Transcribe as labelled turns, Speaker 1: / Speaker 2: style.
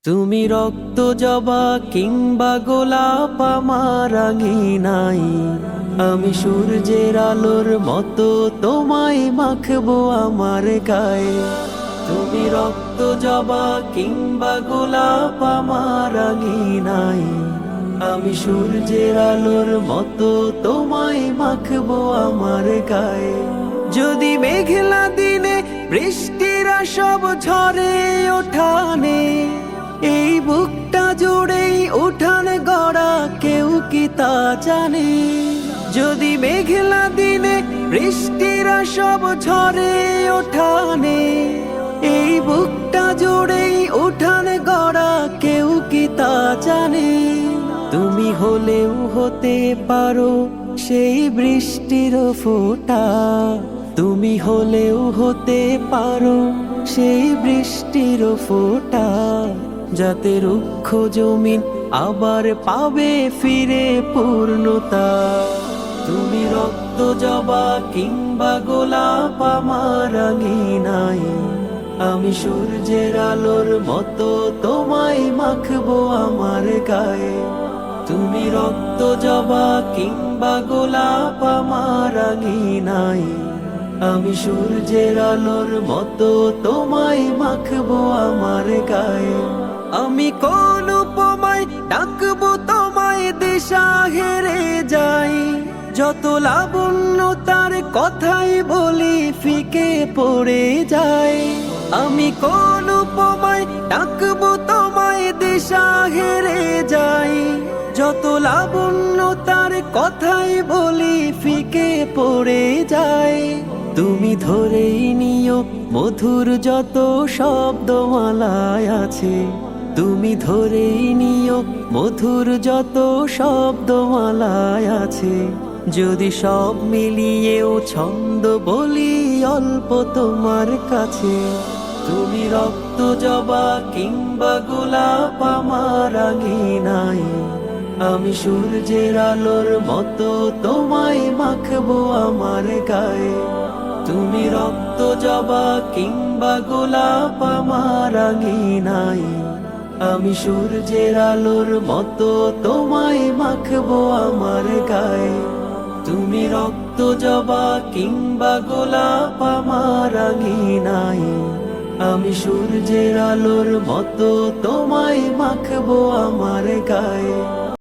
Speaker 1: তুমি রক্ত জবা কিংবা গোলাপ আমার নাই, আমি সূর্যের আলোর মতো তোমায় মাখবো আমার গায়ে। তুমি রক্ত জবা কিংবা গোলাপ আমার নাই, আমি সূর্যের আলোর মতো তোমায় মাখবো আমার গায়ে। যদি মেঘলা দিনে বৃষ্টিরা সব ঝরে ওঠানে, এই বুকটা জুড়েই উঠান গড়া, কেউ কি তা জানে? যদি মেঘলা দিনে বৃষ্টিরা সব ঝরে ওঠানে, এই বুকটা জুড়েই উঠান গড়া, কেউ কি তা জানে? তুমি হলেও হতে পারো সেই বৃষ্টির ফোঁটা, তুমি হলেও হতে পারো সেই বৃষ্টির ফোঁটা, যাতে রুক্ষ জমিন আবার পাবে ফিরে পূর্ণতা। তুমি রক্ত জবা কিংবা গোলাপ আমার নাই, আমি সূর্যের আলোর মতো তোমায় মাখবো আমার গায়ে। তুমি রক্ত জবা কিংবা গোলাপ আমার নাই, আমি সূর্যের আলোর মতো তোমায় মাখবো আমার গায়ে। আমি কোন উপমায় ডাকবো তোমায় দিশা হেরে যাই, যত লাবণ্য তার কথাই বলি ফিকে পড়ে যায়। আমি কোন উপমায় ডাকবো তোমায় দিশা হেরে যাই, যত লাবণ্য তার কথাই বলি ফিকে পড়ে যায়। তুমি ধরেই নিও মধুর যত শব্দমালায় আছে, তুমি ধরেই নিও মধুর যত শব্দমালায় আছে। যদি সব মিলিয়েও ছন্দ বলি অল্প তোমার কাছে। তুমি রক্ত জবা কিংবা গোলাপ আমার নাই, আমি সূর্যের আলোর মতো তোমায় মাখবো আমার গায়ে। তুমি রক্ত জবা কিংবা গোলাপ আমার নাই, আমি সূর্যের আলোর মতো তোমায় মাখবো আমার গায়ে। তুমি রক্ত জবা কিংবা গোলাপ আমার নাই, আমি সূর্যের আলোর মতো তোমায় মাখবো আমার গায়ে।